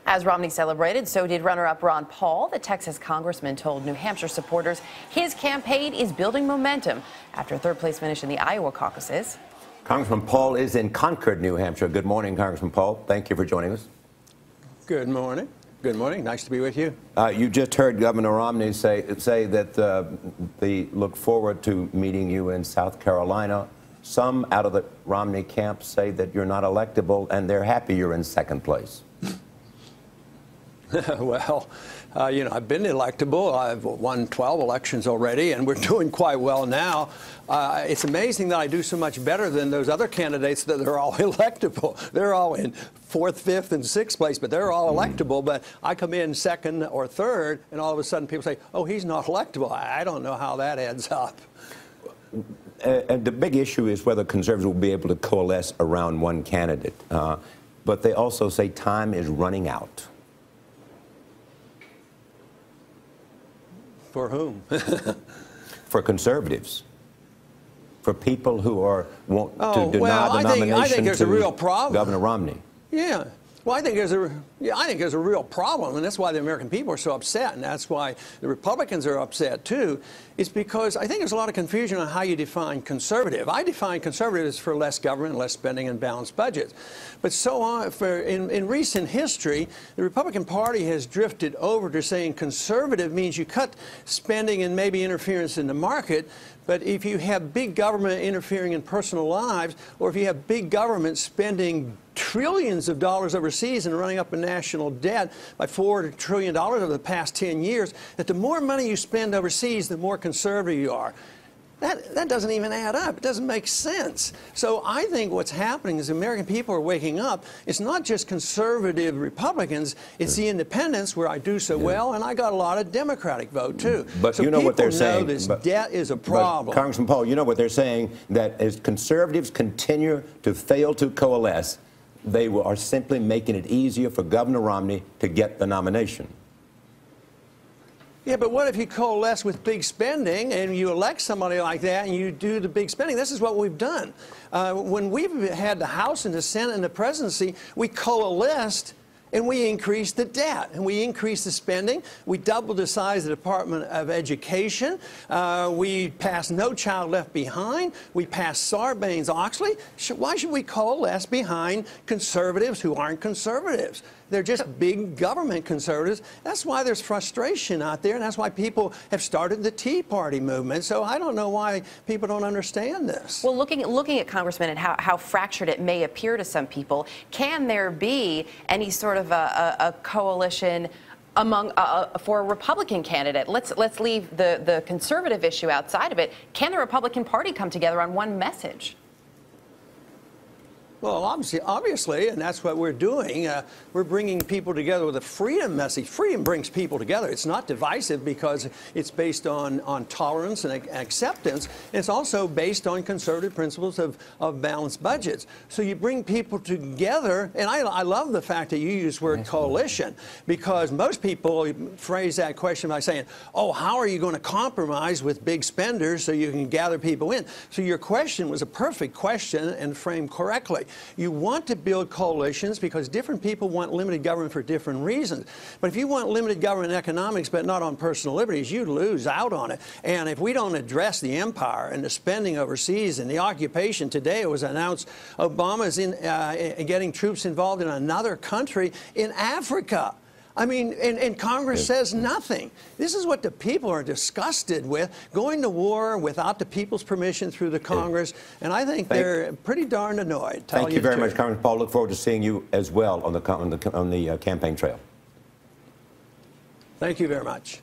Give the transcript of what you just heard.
As Romney celebrated, so did runner-up Ron Paul. The Texas congressman told New Hampshire supporters his campaign is building momentum after a third-place finish in the Iowa caucuses. Congressman Paul is in Concord, New Hampshire. Good morning, Congressman Paul. Thank you for joining us. Good morning. Good morning. Nice to be with you. You just heard Governor Romney say that they look forward to meeting you in South Carolina. Some out of the Romney camp say that you're not electable, and they're happy you're in second place. Well, you know, I've been electable. I've won 12 elections already, and we're doing quite well now. It's amazing that I do so much better than those other candidates that are all electable. They're all in fourth, fifth, and sixth place, but they're all electable. But I come in second or third, and all of a sudden people say, oh, he's not electable. I don't know how that adds up. And the big issue is whether conservatives will be able to coalesce around one candidate. But they also say time is running out. For whom? For conservatives. For people who want to deny well, the nomination I think there's to a real problem. Governor Romney. Yeah. Well, I think there's a real problem, and that's why the American people are so upset, and that's why the Republicans are upset too. It's because I think there's a lot of confusion on how you define conservative. I define conservative as for less government, less spending, and balanced budgets. But so on, in recent history, the Republican Party has drifted over to saying conservative means you cut spending and maybe interference in the market. But if you have big government interfering in personal lives, or if you have big government spending trillions of dollars overseas and running up a national debt by $4 trillion over the past 10 years, that the more money you spend overseas, the more conservative you are. That doesn't even add up. It doesn't make sense. So I think what's happening is the American people are waking up. It's not just conservative Republicans. It's the independents where I do so well, and I got a lot of Democratic vote, too. But so you know what they're saying. This debt is a problem. Congressman Paul, you know what they're saying, that as conservatives continue to fail to coalesce, they are simply making it easier for Governor Romney to get the nomination. Yeah, but what if you coalesce with big spending and you elect somebody like that and you do the big spending? This is what we've done. When we've had the House and the Senate and the presidency, we coalesced and we increased the debt, and we increased the spending. We doubled the size of the Department of Education. We passed No Child Left Behind. We passed Sarbanes-Oxley. Why should we coalesce behind conservatives who aren't conservatives? They're just big government conservatives. That's why there's frustration out there, and that's why people have started the Tea Party movement. So I don't know why people don't understand this. Well, looking at Congressman and how fractured it may appear to some people, can there be any sort of a coalition among for a Republican candidate? Let's leave the conservative issue outside of it. Can the Republican Party come together on one message? Well, obviously, and that's what we're doing. We're bringing people together with a freedom message. Freedom brings people together. It's not divisive because it's based on tolerance and acceptance. It's also based on conservative principles of balanced budgets. So you bring people together, and I love the fact that you use the word coalition, because most people phrase that question by saying, oh, how are you going to compromise with big spenders so you can gather people in? So your question was a perfect question and framed correctly. You want to build coalitions because different people want limited government for different reasons. But if you want limited government in economics but not on personal liberties, you lose out on it. And if we don't address the empire and the spending overseas and the occupation, today it was announced Obama's in getting troops involved in another country in Africa. I mean, and Congress says nothing. This is what the people are disgusted with, going to war without the people's permission through the Congress. And I think they're pretty darn annoyed. Thank you very much, Congressman Paul. Look forward to seeing you as well on the campaign trail. Thank you very much.